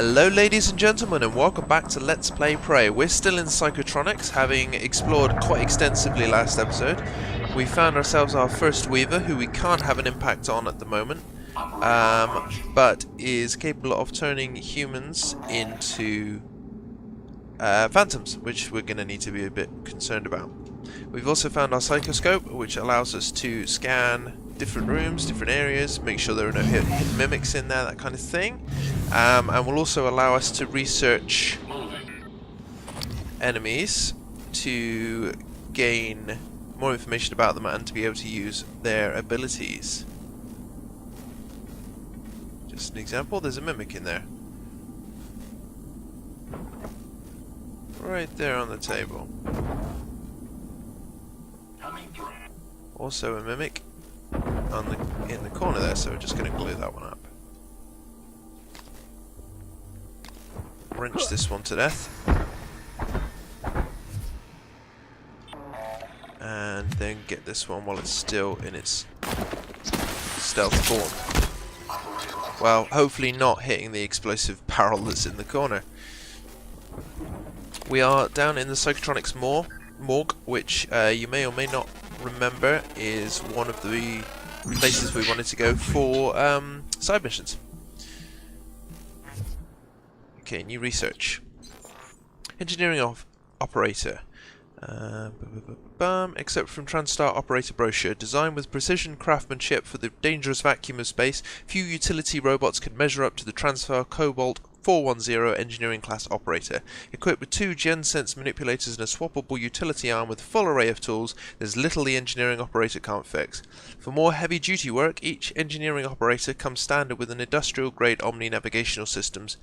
Hello ladies and gentlemen, and welcome back to Let's Play Prey. We're still in Psychotronics, having explored quite extensively last episode. We found ourselves our first Weaver, who we can't have an impact on at the moment, but is capable of turning humans into phantoms, which we're going to need to be a bit concerned about. We've also found our Psychoscope, which allows us to scan different rooms, different areas, make sure there are no hidden mimics in there, that kind of thing. And will also allow us to research enemies to gain more information about them and to be able to use their abilities. Just an example, there's a mimic in there. Right there on the table. Also a mimic in the corner there, so we're just going to glue that one up. Wrench this one to death. And then get this one while it's still in its stealth form. Well, hopefully not hitting the explosive barrel that's in the corner. We are down in the Psychotronics morgue, which you may or may not remember is one of the places we wanted to go for side missions. Okay, new research. Engineering operator. Except from TranStar operator brochure, designed with precision craftsmanship for the dangerous vacuum of space, few utility robots can measure up to the TranStar Cobalt 410 engineering class operator. Equipped with 2 GenSense manipulators and a swappable utility arm with a full array of tools, there's little the engineering operator can't fix. For more heavy duty work, each engineering operator comes standard with an industrial grade Omni navigational systems,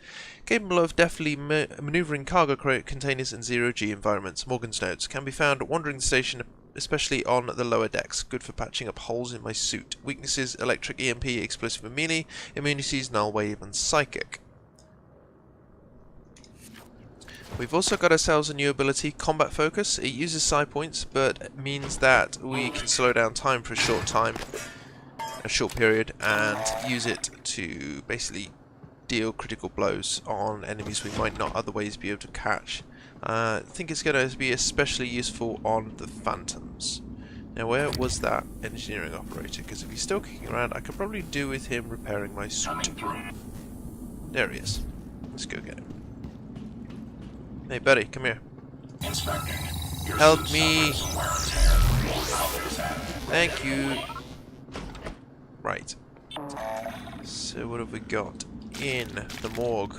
capable of deftly maneuvering cargo containers in zero-G environments. Morgan's notes can be found wandering the station, especially on the lower decks. Good for patching up holes in my suit. Weaknesses: electric, EMP, explosive and melee. Immunities: null, wave and psychic. We've also got ourselves a new ability, Combat Focus. It uses psi points, but means that we can slow down time for a short period, and use it to basically deal critical blows on enemies we might not otherwise be able to catch. I think it's going to be especially useful on the Phantoms. Now, where was that engineering operator? Because if he's still kicking around, I could probably do with him repairing my suit. There he is. Let's go get him. Hey buddy, come here. Help me! Thank you! Right. So what have we got in the morgue?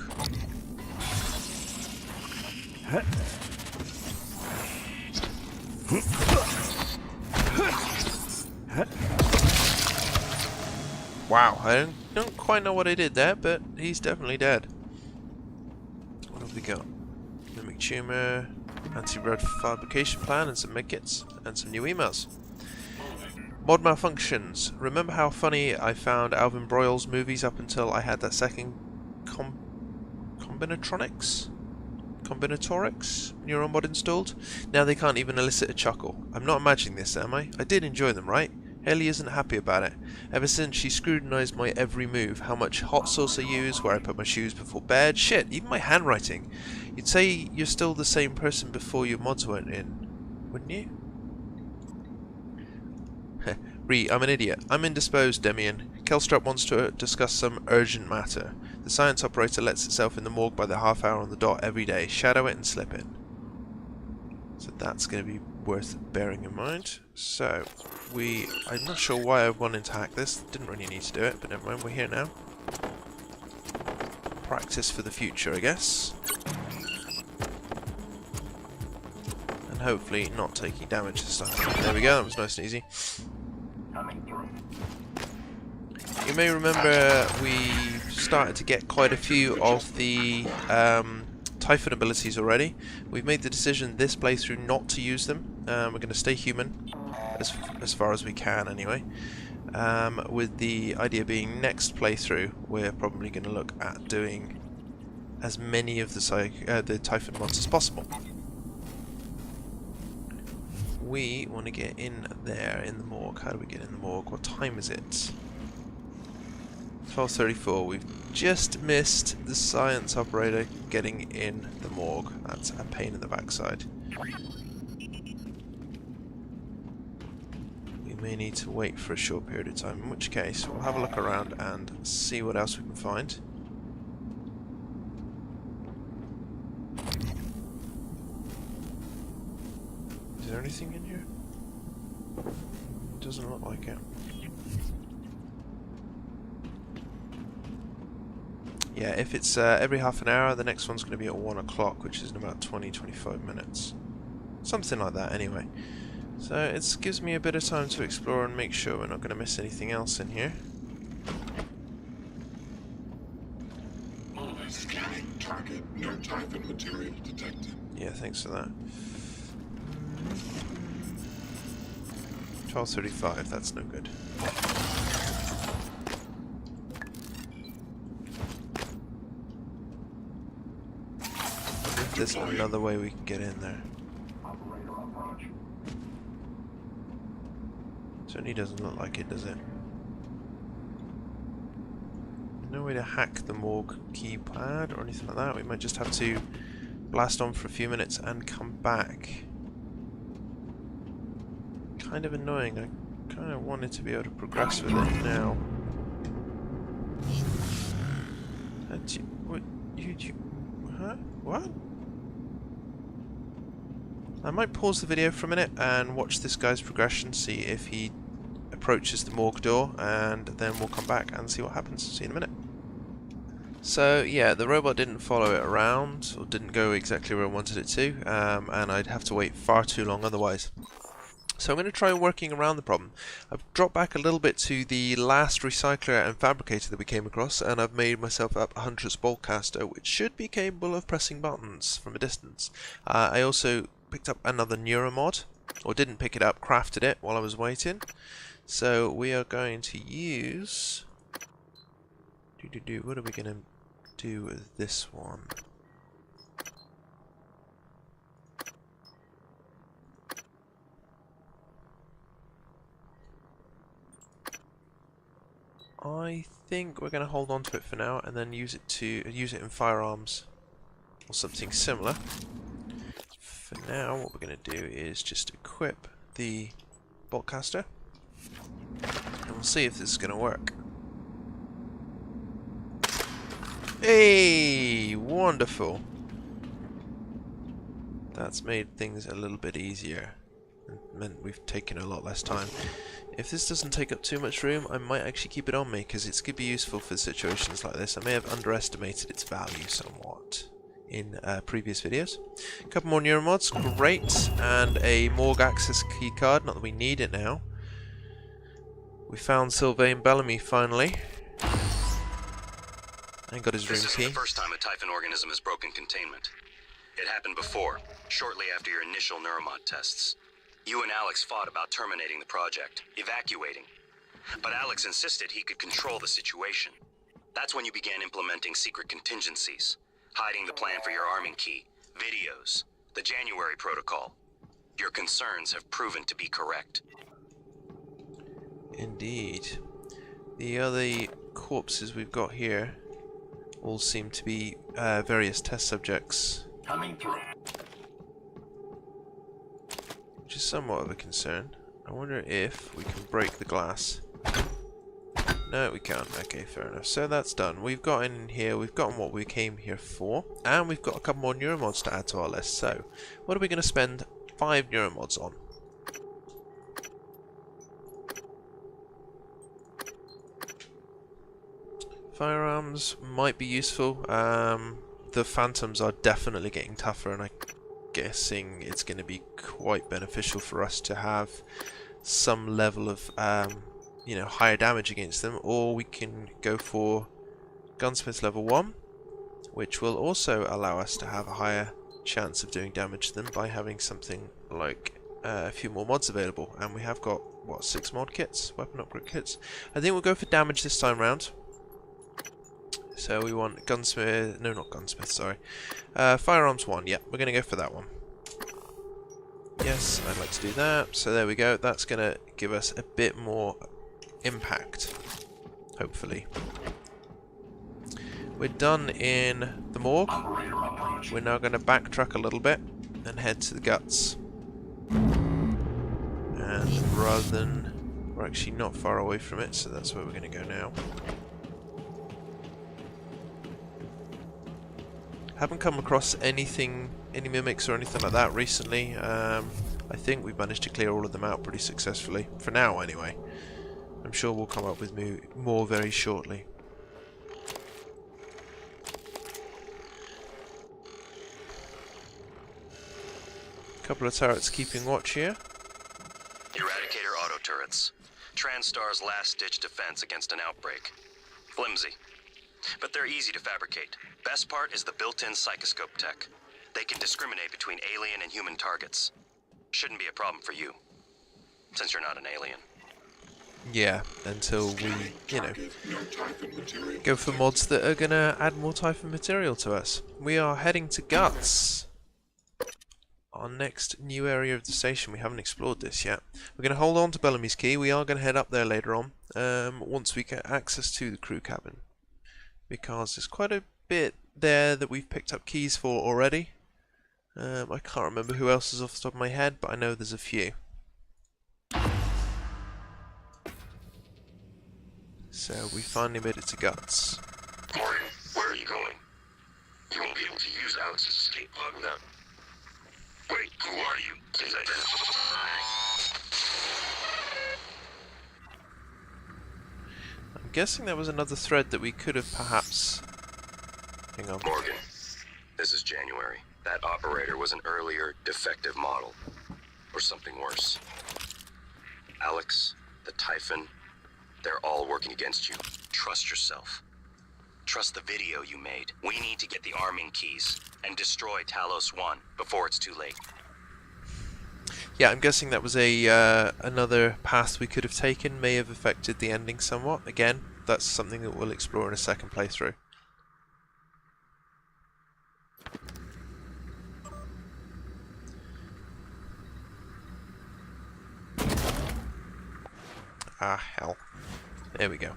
Wow, I don't quite know what I did there, but he's definitely dead. What have we got? Mimic tumor, anti-road fabrication plan, and some medkits, and some new emails. Mod malfunctions. Remember how funny I found Alvin Broyles movies up until I had that second combinatorics neuron mod installed? Now they can't even elicit a chuckle. I'm not imagining this, am I? I did enjoy them, right? Ellie isn't happy about it. Ever since she scrutinized my every move, how much hot sauce I use, where I put my shoes before bed, shit, even my handwriting. You'd say you're still the same person before your mods went in, wouldn't you? I'm an idiot. I'm indisposed, Demian. Kelstrup wants to discuss some urgent matter. The science operator lets itself in the morgue by the half hour on the dot every day. Shadow it and slip in. So that's going to be worth bearing in mind. So, I'm not sure why I wanted to hack this. Didn't really need to do it, but never mind, we're here now. Practice for the future, I guess. And hopefully not taking damage this time. There we go, that was nice and easy. You may remember we started to get quite a few of the Typhon abilities already. We've made the decision this playthrough not to use them. We're going to stay human, as far as we can anyway. With the idea being next playthrough, we're probably going to look at doing as many of the Typhon mods as possible. We want to get in there, in the morgue. How do we get in the morgue? What time is it? 12:34. We've just missed the science operator getting in the morgue. That's a pain in the backside. We may need to wait for a short period of time, in which case we'll have a look around and see what else we can find. Is there anything in here? It doesn't look like it. Yeah, if it's every half an hour, the next one's going to be at 1 o'clock, which is in about 20-25 minutes. Something like that, anyway. So it gives me a bit of time to explore and make sure we're not going to miss anything else in here. Scanning target, no Typhon material detected. Yeah, thanks for that. 12:35, that's no good. There's another way we can get in there. Certainly doesn't look like it, does it? No way to hack the morgue keypad or anything like that. We might just have to blast on for a few minutes and come back. Kind of annoying. I kind of wanted to be able to progress with it now. Huh? What? I might pause the video for a minute and watch this guy's progression, see if he approaches the morgue door, and then we'll come back and see what happens. See you in a minute. So yeah, the robot didn't follow it around, or didn't go exactly where I wanted it to, and I'd have to wait far too long otherwise. So I'm going to try working around the problem. I've dropped back a little bit to the last recycler and fabricator that we came across, and I've made myself up a Huntress boltcaster, which should be capable of pressing buttons from a distance. I also picked up another neuromod, or didn't pick it up, crafted it while I was waiting. So we are going to use... What are we going to do with this one? I think we're going to hold on to it for now and then use it in firearms or something similar. For now, what we're going to do is just equip the boltcaster, and we'll see if this is going to work. Hey, wonderful! That's made things a little bit easier. It meant we've taken a lot less time. If this doesn't take up too much room, I might actually keep it on me, because it's going to be useful for situations like this. I may have underestimated its value somewhat in previous videos. A couple more neuromods, great, and a morgue access keycard, not that we need it now. We found Sylvain Bellamy finally. And got his room key. This isn't the first time a Typhon organism has broken containment. It happened before, shortly after your initial neuromod tests. You and Alex fought about terminating the project, evacuating. But Alex insisted he could control the situation. That's when you began implementing secret contingencies, hiding the plan for your arming key, videos, the January protocol. Your concerns have proven to be correct. Indeed. The other corpses we've got here all seem to be various test subjects. Coming through. Which is somewhat of a concern. I wonder if we can break the glass. No, we can't. Okay, fair enough. So that's done. We've got in here, we've gotten what we came here for, and we've got a couple more neuromods to add to our list. So, what are we going to spend 5 neuromods on? Firearms might be useful. The phantoms are definitely getting tougher, and I'm guessing it's going to be quite beneficial for us to have some level of higher damage against them, or we can go for gunsmith level 1, which will also allow us to have a higher chance of doing damage to them by having something like a few more mods available. And we have got, what, 6 mod kits, weapon upgrade kits. I think we'll go for damage this time round. So we want gunsmith, no, not gunsmith, sorry. Firearms 1, yeah, we're going to go for that one. Yes, I'd like to do that. So there we go, that's going to give us a bit more impact, hopefully. we're done in the morgue. We're now going to backtrack a little bit and head to the guts. And rather than... we're actually not far away from it, so that's where we're going to go now. Haven't come across anything, any mimics or anything like that recently. I think we've managed to clear all of them out pretty successfully. For now, anyway. I'm sure we'll come up with more very shortly. Couple of turrets keeping watch here. Eradicator auto turrets. TranStar's last-ditch defense against an outbreak. Flimsy. But they're easy to fabricate. Best part is the built-in psychoscope tech. They can discriminate between alien and human targets. Shouldn't be a problem for you, since you're not an alien. Yeah, until we, you know, go for mods that are gonna add more Typhon material to us. We are heading to G.U.T.S, our next new area of the station. We haven't explored this yet. We're going to hold on to Bellamy's key. We are going to head up there later on, once we get access to the crew cabin. Because there's quite a bit there that we've picked up keys for already. I can't remember who else is off the top of my head, but I know there's a few. So we finally made it to G.U.T.S. Morgan, where are you going? You won't be able to use Alex's escape pod without... Wait, who are you? Please identify. I'm guessing there was another thread that we could have perhaps... Hang on. Morgan, this is January. That operator was an earlier, defective model. Or something worse. Alex, the Typhon, they're all working against you. Trust yourself. Trust the video you made. We need to get the arming keys and destroy Talos I before it's too late. Yeah, I'm guessing that was a another path we could have taken, may have affected the ending somewhat. Again, that's something that we'll explore in a second playthrough. Ah, hell. There we go.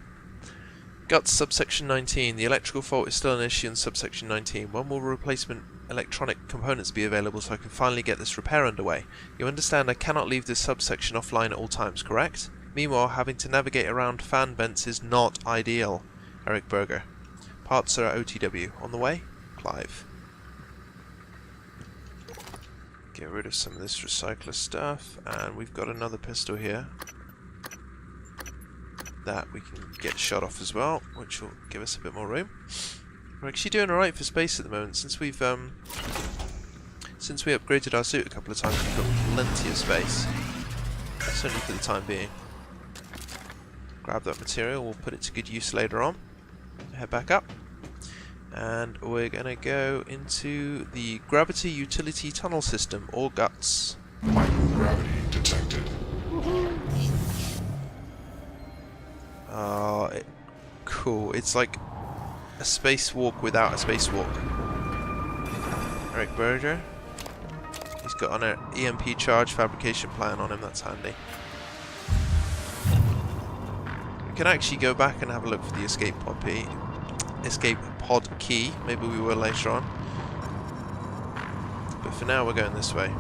G.U.T.S subsection 19. The electrical fault is still an issue in subsection 19. When will replacement electronic components be available so I can finally get this repair underway? You understand I cannot leave this subsection offline at all times, correct? Meanwhile, having to navigate around fan vents is not ideal. Eric Berger. Parts are at OTW. On the way? Clive. Get rid of some of this recycler stuff, and we've got another pistol here that we can get shot off as well, which will give us a bit more room. We're actually doing alright for space at the moment. Since we upgraded our suit a couple of times, we've got plenty of space. Certainly for the time being. Grab that material, we'll put it to good use later on. Head back up. And we're gonna go into the Gravity Utility Tunnel System, or G.U.T.S. Microgravity detected. Cool. It's like a spacewalk without a spacewalk. Eric Berger. He's got an EMP charge fabrication plan on him, that's handy. We can actually go back and have a look for the escape pod key. Maybe we will later on. But for now we're going this way.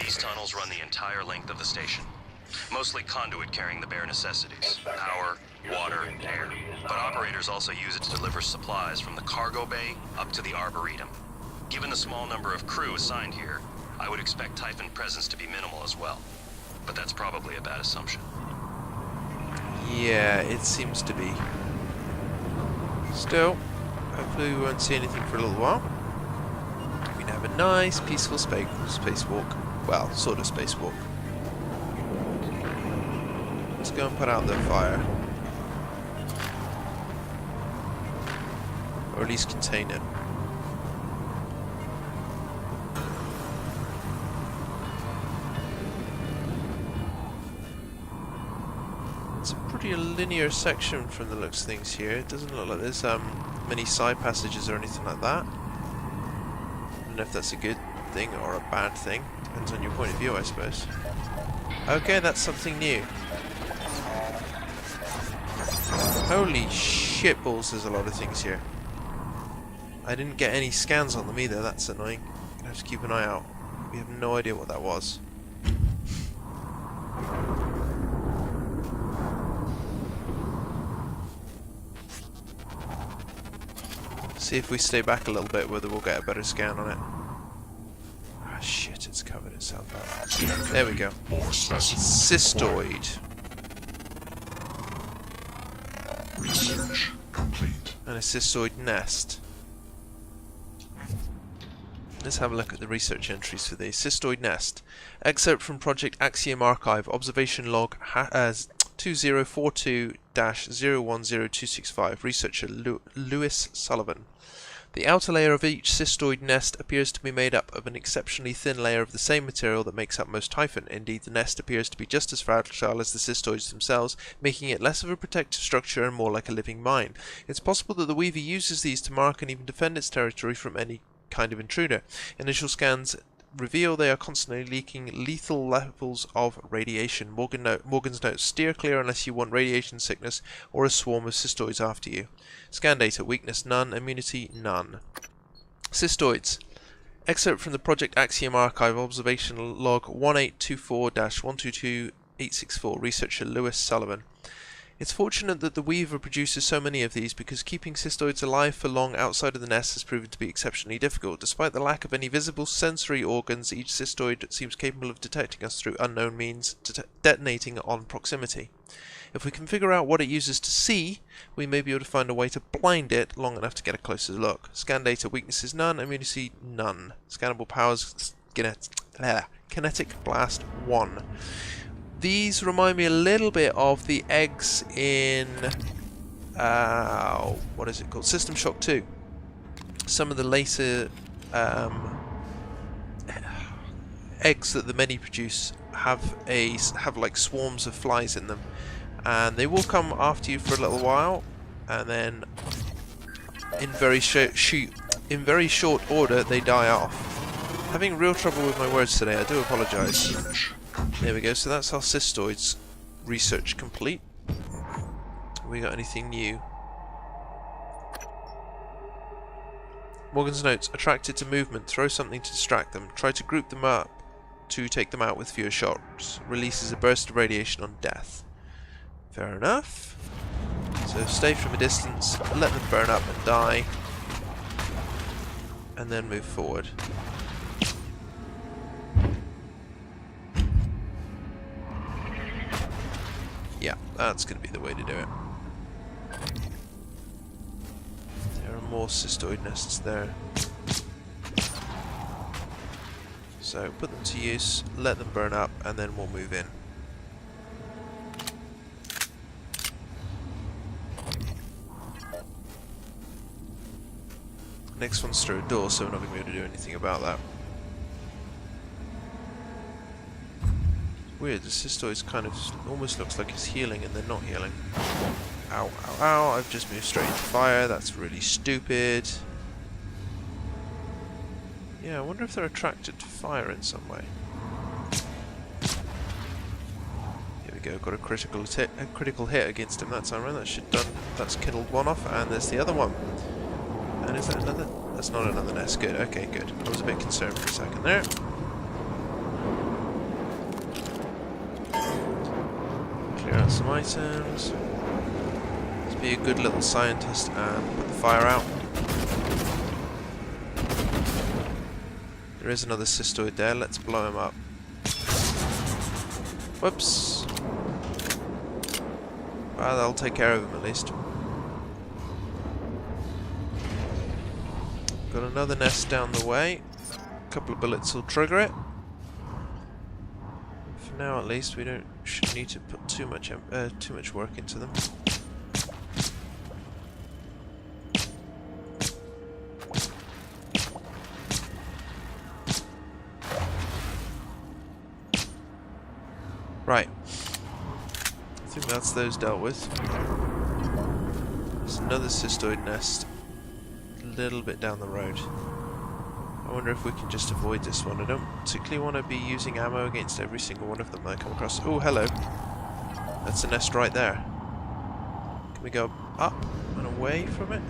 These tunnels run the entire length of the station. Mostly conduit carrying the bare necessities. Power, water, air. But operators also use it to deliver supplies from the cargo bay up to the Arboretum. Given the small number of crew assigned here, I would expect Typhon presence to be minimal as well. But that's probably a bad assumption. Yeah, it seems to be. Still, hopefully we won't see anything for a little while. We can have a nice, peaceful spacewalk. Well, sort of spacewalk. Let's go and put out the fire. Or at least contain it. It's a pretty linear section from the looks of things here. It doesn't look like there's many side passages or anything like that. I don't know if that's a good thing or a bad thing. Depends on your point of view, I suppose. Okay, that's something new. Holy shitballs, there's a lot of things here. I didn't get any scans on them either, that's annoying. I have to keep an eye out. We have no idea what that was. See if we stay back a little bit whether we'll get a better scan on it. Ah shit, it's covered itself up. There we go. Cystoid. Research complete. And a cystoid nest. Let's have a look at the research entries for the cystoid nest. Excerpt from Project Axiom Archive, observation log 2042-010265, researcher Lewis Sullivan. The outer layer of each cystoid nest appears to be made up of an exceptionally thin layer of the same material that makes up most Typhon. Indeed, the nest appears to be just as fragile as the cystoids themselves, making it less of a protective structure and more like a living mine. It's possible that the Weaver uses these to mark and even defend its territory from any kind of intruder. Initial scans reveal they are constantly leaking lethal levels of radiation. Morgan's notes: steer clear unless you want radiation sickness or a swarm of cystoids after you. Scan data: weakness none, immunity none. Cystoids. Excerpt from the Project Axiom Archive, observation log 1824-122864, researcher Lewis Sullivan. It's fortunate that the Weaver produces so many of these, because keeping cystoids alive for long outside of the nest has proven to be exceptionally difficult. Despite the lack of any visible sensory organs, each cystoid seems capable of detecting us through unknown means, detonating on proximity. If we can figure out what it uses to see, we may be able to find a way to blind it long enough to get a closer look. Scan data: weaknesses none, immunity none. Scannable powers: kinetic blast 1. These remind me a little bit of the eggs in, what is it called? System Shock 2. Some of the later eggs that the many produce have like swarms of flies in them, and they will come after you for a little while, and then in very short order they die off. Having real trouble with my words today, I do apologise. There we go, so that's our cystoids research complete. Have we got anything new? Morgan's notes: attracted to movement, throw something to distract them. Try to group them up to take them out with fewer shots. Releases a burst of radiation on death. Fair enough. So stay from a distance, let them burn up and die, and then move forward. Yeah, that's going to be the way to do it. There are more cystoid nests there. So put them to use, let them burn up, and then we'll move in. Next one's through a door, so we're not going to be able to do anything about that. Weird, the cystoid kind of almost looks like it's healing and they're not healing. Ow, ow, ow, I've just moved straight into fire, that's really stupid. Yeah, I wonder if they're attracted to fire in some way. Here we go, got a critical hit against him, that's alright, that's killed one off, and there's the other one. And is that another? That's not another nest, good, okay, good. I was a bit concerned for a second there. Clear out some items. Let's be a good little scientist and put the fire out. There is another cystoid there, let's blow him up. Whoops. Well, that'll take care of him at least. Got another nest down the way. A couple of bullets will trigger it. For now, at least, we shouldn't need to put too much work into them. Right. I think that's those dealt with. There's another cystoid nest a little bit down the road. I wonder if we can just avoid this one. I don't particularly want to be using ammo against every single one of them that I come across. Oh, hello. That's a nest right there. Can we go up and away from it.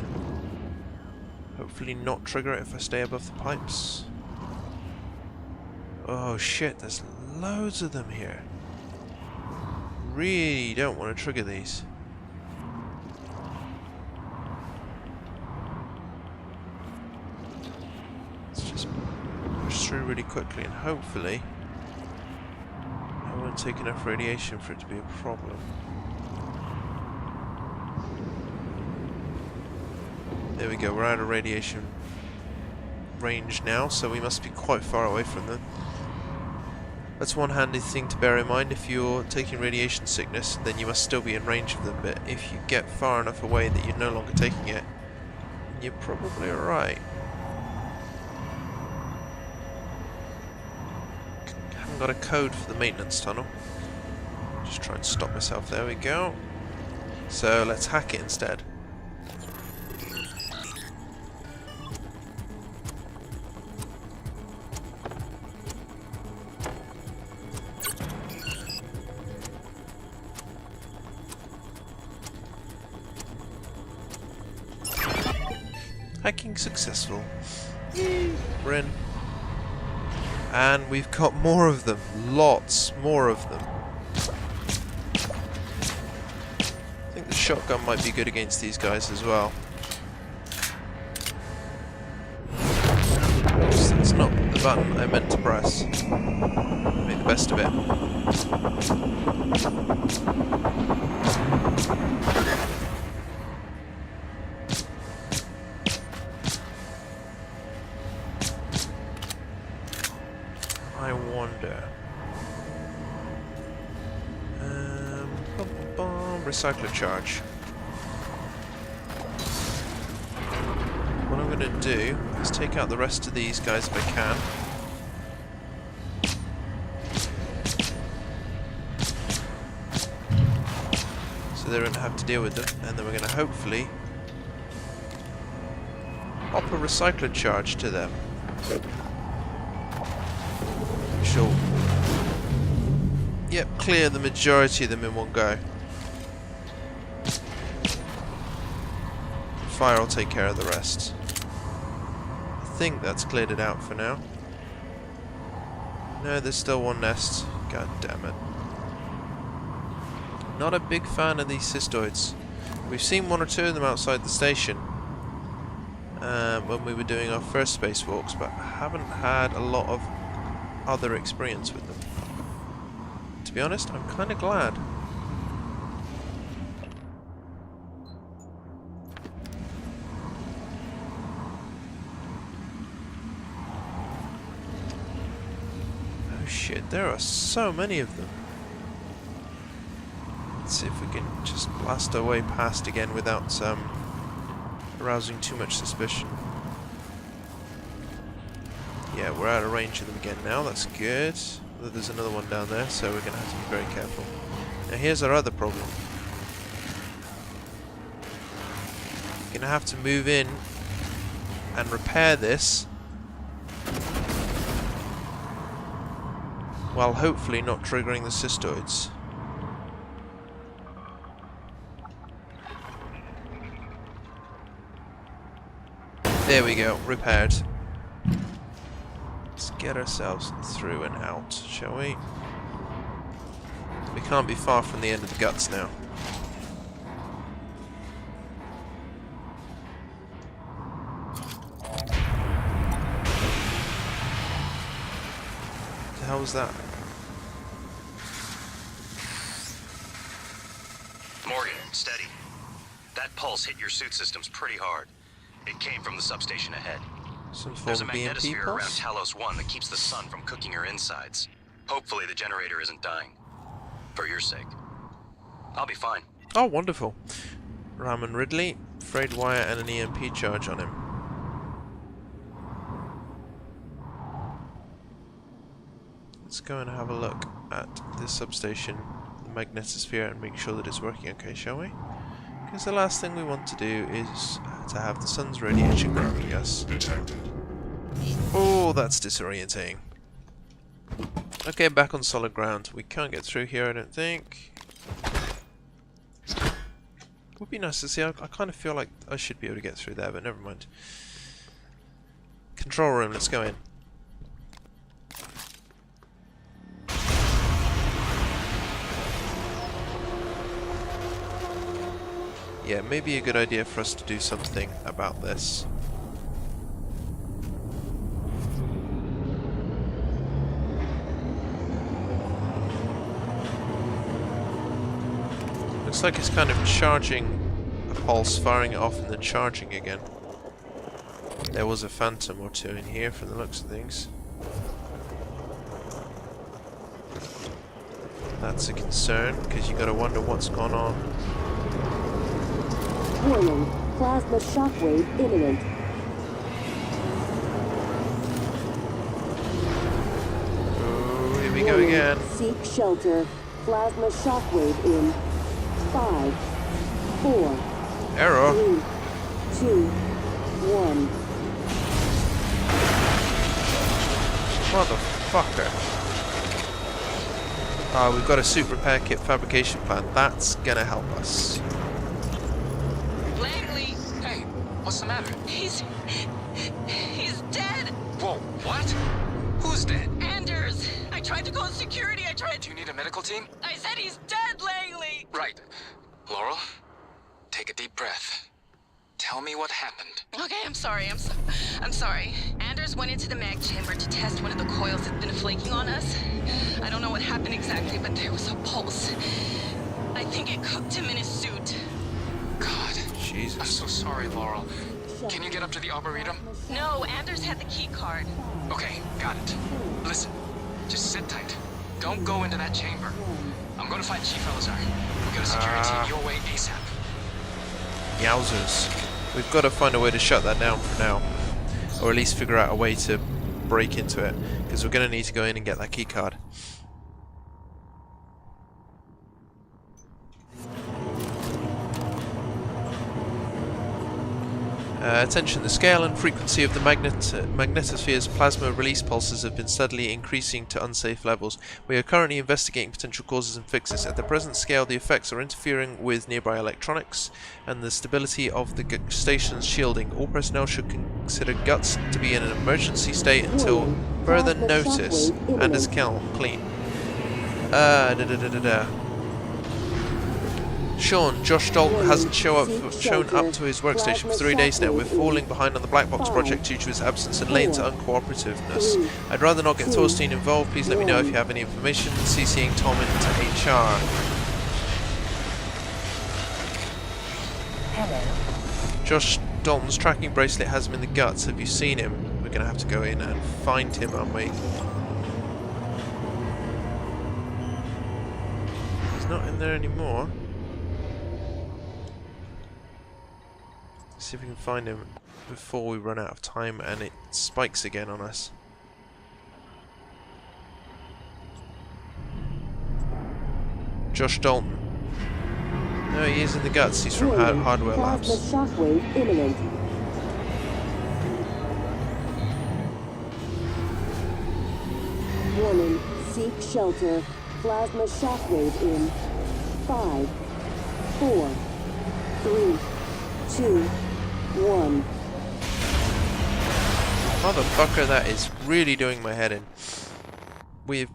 Hopefully not trigger it if I stay above the pipes. Oh shit, there's loads of them here. Really don't want to trigger these. Let's just push through really quickly and hopefully I won't take enough radiation for it to be a problem. There we go, we're out of radiation range now, so we must be quite far away from them. That's one handy thing to bear in mind. If you're taking radiation sickness, then you must still be in range of them, but if you get far enough away that you're no longer taking it, you're probably alright. Haven't got a code for the maintenance tunnel. Just try and stop myself. There we go. So let's hack it instead. Hacking successful. Yay. We're in. And we've got more of them. Lots more of them. I think the shotgun might be good against these guys as well. That's not the button I meant to press. Make the best of it. I wonder. Recycler charge. What I'm going to do is take out the rest of these guys if I can. So they don't have to deal with them, and then we're going to hopefully pop a recycler charge to them. Sure. Yep, clear the majority of them in one go. Fire will take care of the rest. I think that's cleared it out for now. No, there's still one nest. God damn it. Not a big fan of these cystoids. We've seen one or two of them outside the station when we were doing our first spacewalks, but haven't had a lot of other experience with them. To be honest, I'm kind of glad. Oh shit, there are so many of them. Let's see if we can just blast our way past again without arousing too much suspicion. Yeah, we're out of range of them again now, that's good. Although there's another one down there, so we're going to have to be very careful. Now here's our other problem. We're going to have to move in and repair this while hopefully not triggering the cystoids. There we go, repaired. Let's get ourselves through and out, shall we? We can't be far from the end of the guts now. What the hell was that? Morgan, steady. That pulse hit your suit systems pretty hard. It came from the substation ahead. Some form There's a of BMP magnetosphere around pulse? Talos I that keeps the sun from cooking her insides. Hopefully the generator isn't dying. For your sake. I'll be fine. Oh, wonderful. Raman Ridley, frayed wire and an EMP charge on him. Let's go and have a look at this substation, the magnetosphere, and make sure that it's working okay, shall we? Because the last thing we want to do is to have the sun's radiation grabbing us. Oh, that's disorientating. Okay, back on solid ground. We can't get through here, I don't think. Would be nice to see. I kind of feel like I should be able to get through there, but never mind. Control room, let's go in. Yeah, maybe a good idea for us to do something about this. Looks like it's kind of charging a pulse, firing it off and then charging again. There was a phantom or two in here from the looks of things. That's a concern, because you gotta wonder what's gone on. Warning, plasma shockwave imminent. Oh, here we go again. Seek shelter. Plasma shockwave in 5, 4, Error. 3, 2, 1. Motherfucker. Ah, we've got a suit repair kit fabrication plan. That's gonna help us. Langley! Hey, what's the matter? He's dead! Whoa, what? Who's dead? Anders! I tried to call security, Do you need a medical team? I said he's dead, Langley! Right. Laurel, take a deep breath. Tell me what happened. Okay, I'm sorry, I'm sorry. Anders went into the mag chamber to test one of the coils that's been flaking on us. I don't know what happened exactly, but there was a pulse. I think it cooked him in his suit. God. Jesus. I'm so sorry, Laurel. Can you get up to the Arboretum? No, Anders had the key card. Okay, got it. Listen, just sit tight. Don't go into that chamber. I'm gonna find Chief Elazar. We'll get a security team your way ASAP. Yowzers. We've got to find a way to shut that down for now. Or at least figure out a way to break into it. Because we're going to need to go in and get that key card. Attention, the scale and frequency of the magnetosphere's plasma release pulses have been steadily increasing to unsafe levels. We are currently investigating potential causes and fixes. At the present scale, the effects are interfering with nearby electronics and the stability of the station's shielding. All personnel should consider G.U.T.S to be in an emergency state until further notice. And as clean. Sean, Josh Dalton hasn't shown up to his workstation for 3 days now. We're falling behind on the Black Box project due to his absence and Lane's uncooperativeness. I'd rather not get Thorstein involved. Please let me know if you have any information. CCing Tom into HR. Hello. Josh Dalton's tracking bracelet has him in the guts. Have you seen him? We're going to have to go in and find him, aren't we? He's not in there anymore. See if we can find him before we run out of time and it spikes again on us. Josh Dalton. No, he is in the guts. He's from Hardware Labs. Shockwave imminent. Warning, seek shelter. Plasma shockwave in 5, 4, 3, 2, 1. Motherfucker, that is really doing my head in. We're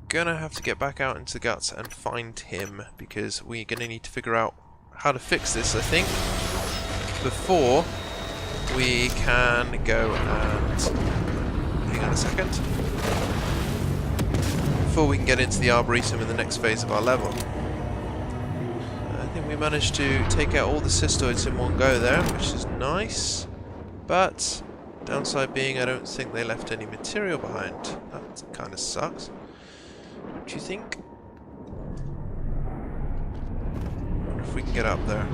gonna have to get back out into the guts and find him because we're gonna need to figure out how to fix this, I think, before we can go and... hang on a second. Before we can get into the Arboretum in the next phase of our level. I think we managed to take out all the cystoids in one go there, which is nice. But, downside being I don't think they left any material behind. That kind of sucks. What do you think? I wonder if we can get up there.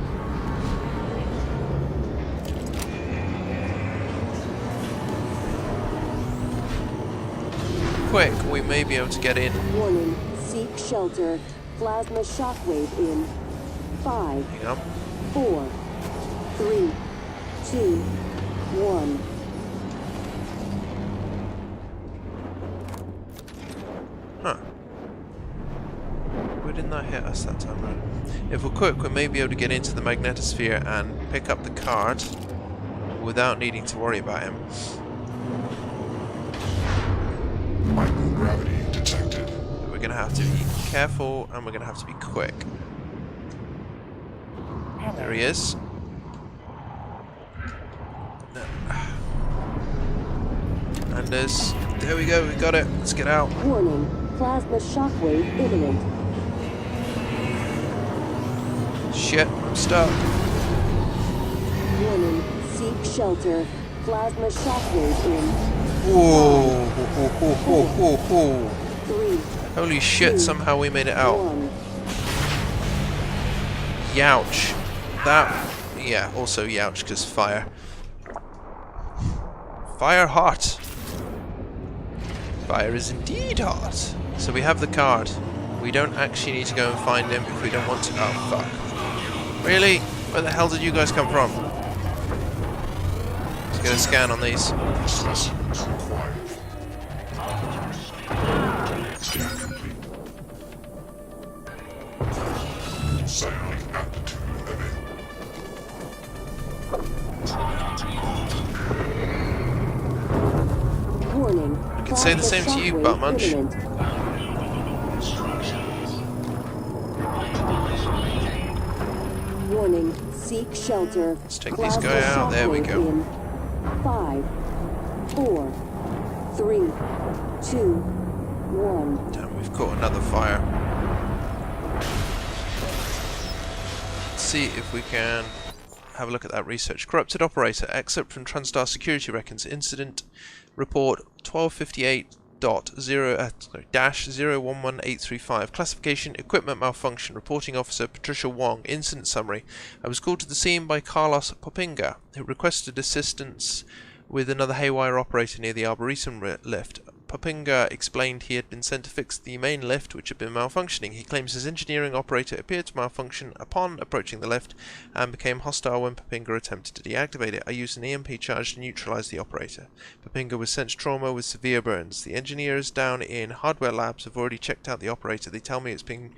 Quick, we may be able to get in. Warning, seek shelter. Plasma shockwave in 5, Hang on. 4, 3, 2, 1. Huh. Why didn't that hit us that time around? If we're quick, we may be able to get into the magnetosphere and pick up the card without needing to worry about him. Microgravity detected. We're going to have to be careful and we're going to have to be quick. There he is. No. Anders. There we go, we got it. Let's get out. Warning, plasma shockwave imminent. Shit, I'm stuck. Warning, seek shelter. Plasma shockwave in. Whoa, whoa, whoa, whoa, whoa, whoa. 3, Holy shit, 2, somehow we made it out. 1. Youch. That, yeah, also youch, because fire. Fire hot. Fire is indeed hot. So we have the card. We don't actually need to go and find him if we don't want to. Oh, fuck. Really? Where the hell did you guys come from? Let's get a scan on these. Specimens required. Scan complete. Psionic aptitude available. Warning. I can say the same to you, Butt Munch. Warning, seek shelter. Let's take these guys out. There we go. 5, 4, 3, 2, 1. Damn, we've caught another fire. Let's see if we can have a look at that research. Corrupted operator. Excerpt from TranStar Security Records. Incident report 1258.0-011835. Classification: equipment malfunction. Reporting officer Patricia Wong. Incident summary: I was called to the scene by Carlos Popinga, who requested assistance with another haywire operator near the Arboretum lift. Popinga explained he had been sent to fix the main lift, which had been malfunctioning. He claims his engineering operator appeared to malfunction upon approaching the lift and became hostile when Popinga attempted to deactivate it. I used an EMP charge to neutralize the operator. Popinga was sent to trauma with severe burns. The engineers down in hardware labs have already checked out the operator. They tell me it's been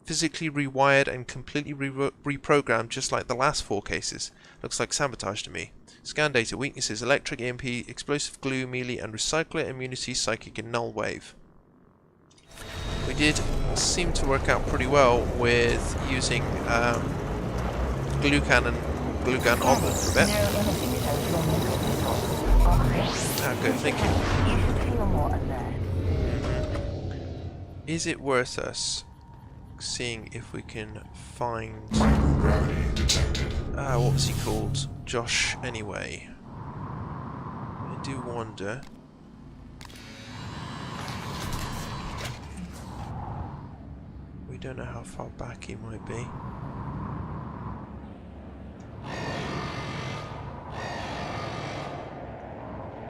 physically rewired and completely reprogrammed, just like the last 4 cases. Looks like sabotage to me. Scan data: weaknesses: electric, EMP, explosive glue, melee, and recycler immunity, psychic, and null wave. We did seem to work out pretty well with using glue gun on them for a bit. Ah, good, thank you. Is it worth us seeing if we can find... what was he called? Josh, anyway. I do wonder. We don't know how far back he might be.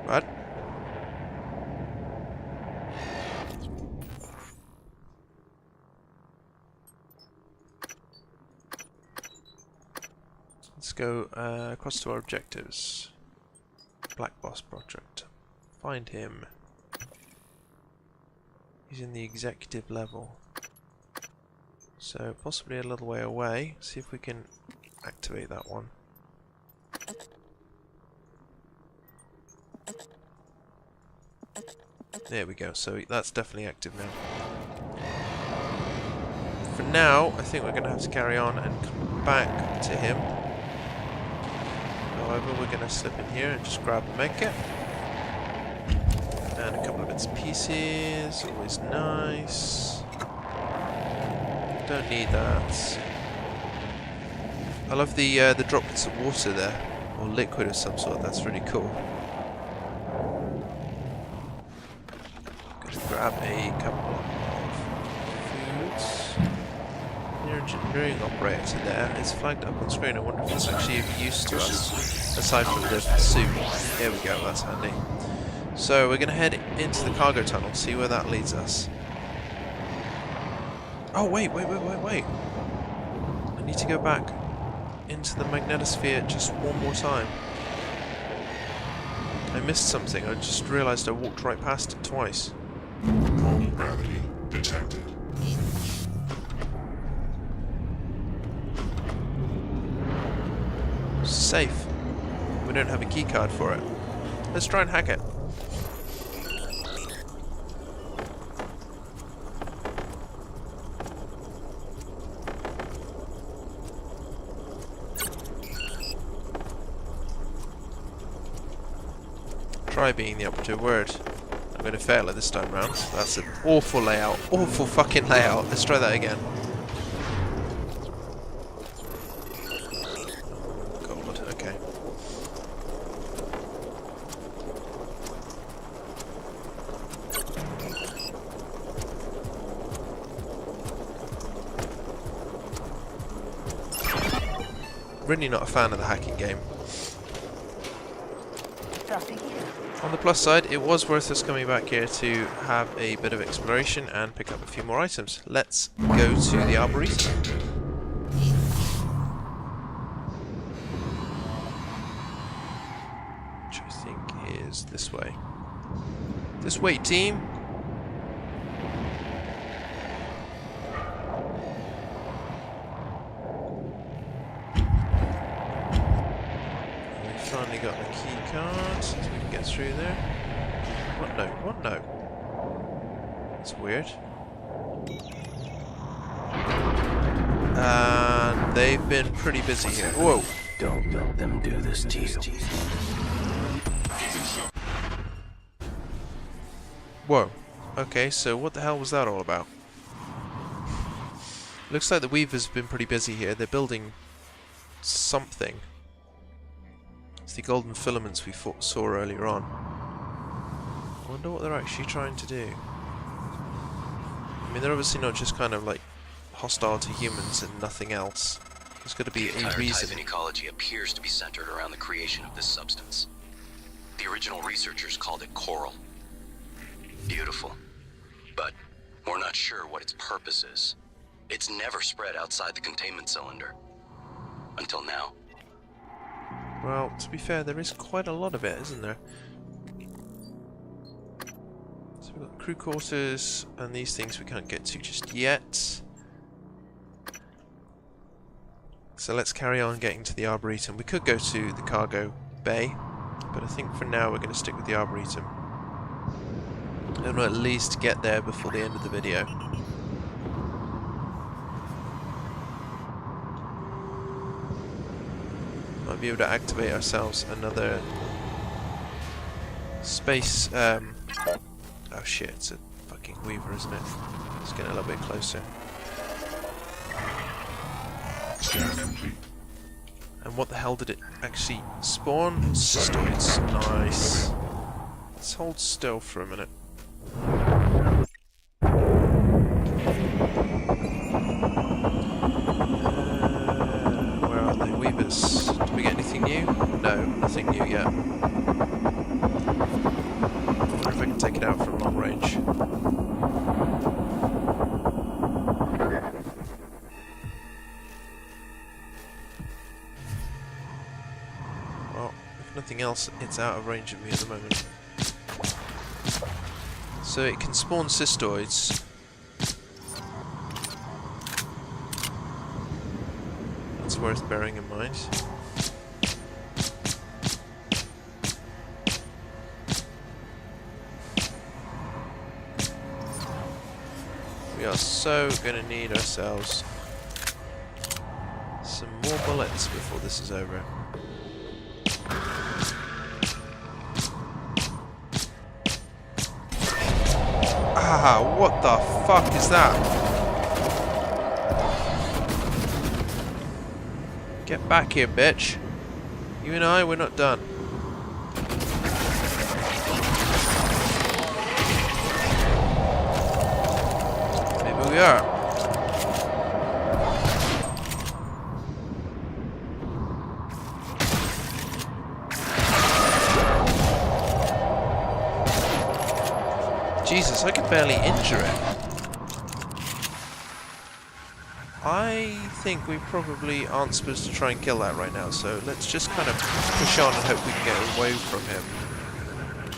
What? Let's go across to our objectives. Black Boss Project. Find him. He's in the executive level. So possibly a little way away. See if we can activate that one. There we go. So that's definitely active now. For now, I think we're going to have to carry on and come back to him. However, we're going to slip in here and just grab the medkit. And a couple of bits and pieces. Always nice. Don't need that. I love the droplets of water there. Or liquid of some sort. That's really cool. Gonna grab a couple of foods. Engineering operator there. It's flagged up on screen. I wonder if it's actually of use to us, aside from the suit. There we go, that's handy. So we're going to head into the cargo tunnel, see where that leads us. Oh, wait. I need to go back into the magnetosphere just one more time. I missed something. I just realised I walked right past it twice. Home gravity detected. Safe. We don't have a key card for it. Let's try and hack it. Try being the operative word. I'm going to fail it this time round. That's an awful layout. Awful fucking layout. Let's try that again. God, okay. Really not a fan of the hacking game. On the plus side, it was worth us coming back here to have a bit of exploration and pick up a few more items. Let's go to the Arboretum. Which I think is this way. This way, team! Finally got the key card, so we can get through there. What no? What no? That's weird. And they've been pretty busy here. Whoa! Don't let them do this to you. Whoa. Okay, so what the hell was that all about? Looks like the Weavers have been pretty busy here. They're building something. It's the golden filaments we saw earlier on. I wonder what they're actually trying to do. I mean, they're obviously not just kind of like hostile to humans and nothing else. There's got to be The a entire reason. Typhon ecology appears to be centered around the creation of this substance. The original researchers called it coral. Beautiful. But we're not sure what its purpose is. It's never spread outside the containment cylinder. Until now. Well, to be fair, there is quite a lot of it, isn't there? So we've got crew quarters and these things we can't get to just yet. So let's carry on getting to the Arboretum. We could go to the cargo bay, but I think for now we're going to stick with the Arboretum. And we'll at least get there before the end of the video. Might be able to activate ourselves another space. Oh shit, it's a fucking Weaver, isn't it? Let's get a little bit closer. And what the hell did it actually spawn? Cystoids. Nice. Let's hold still for a minute. Where are they? Weavers. Did we get anything new? No, nothing new yet. I wonder if I can take it out from long range. Well, if nothing else, it's out of range of me at the moment. So it can spawn cystoids. That's worth bearing in mind. We are so going to need ourselves some more bullets before this is over. Ah, what the fuck is that? Get back here, bitch. You and I, we're not done. Maybe we are. Jesus, I could barely injure it. I think we probably aren't supposed to try and kill that right now, so let's just kind of push on and hope we can get away from him.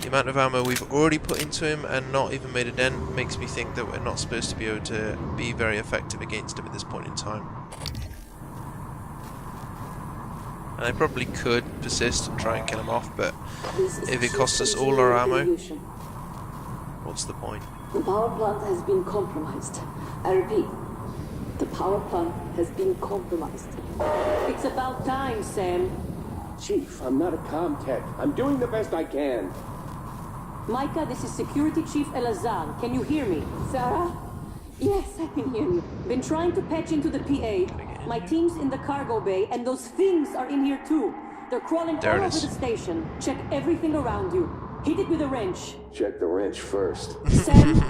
The amount of ammo we've already put into him and not even made a dent makes me think that we're not supposed to be able to be very effective against him at this point in time. And I probably could persist and try and kill him off, but This is if it chief costs us all our engineering ammo, deviation. what's the point? The power plant has been compromised. I repeat, the power plant has been compromised. It's about time, Sam. Chief, I'm not a comm tech. I'm doing the best I can. Micah, this is Security Chief Elazar. Can you hear me? Sarah? Yes, I can hear you. Been trying to patch into the PA. My team's in the cargo bay, and those things are in here too. They're crawling There all it over is. the station. Check everything around you. Hit it with a wrench. Check the wrench first. Sam?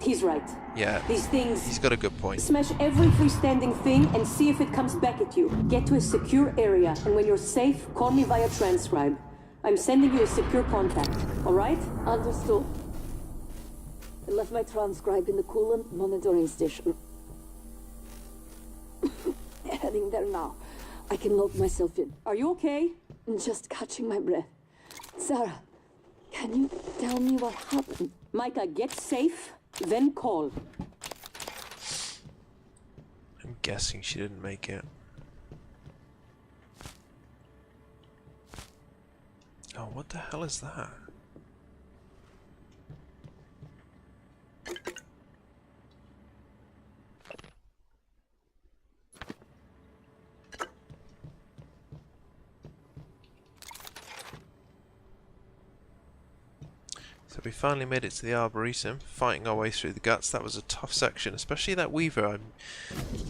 He's right. Yeah, These things... he's got a good point. Smash every freestanding thing and see if it comes back at you. Get to a secure area, and when you're safe, call me via transcribe. I'm sending you a secure contact, alright? Understood. I left my transcribe in the coolant monitoring station. Heading there now. I can lock myself in. Are you okay? Just catching my breath. Sarah, can you tell me what happened? Micah, get safe, then call. I'm guessing she didn't make it. Oh, what the hell is that? So we finally made it to the Arboretum, fighting our way through the guts. That was a tough section, especially that Weaver. I'm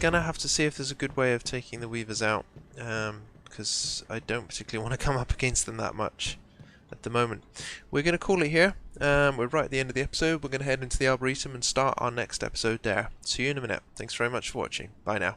gonna have to see if there's a good way of taking the Weavers out, because I don't particularly want to come up against them that much at the moment. We're gonna call it here. We're right at the end of the episode. We're gonna head into the Arboretum and start our next episode there. See you in a minute. Thanks very much for watching. Bye now.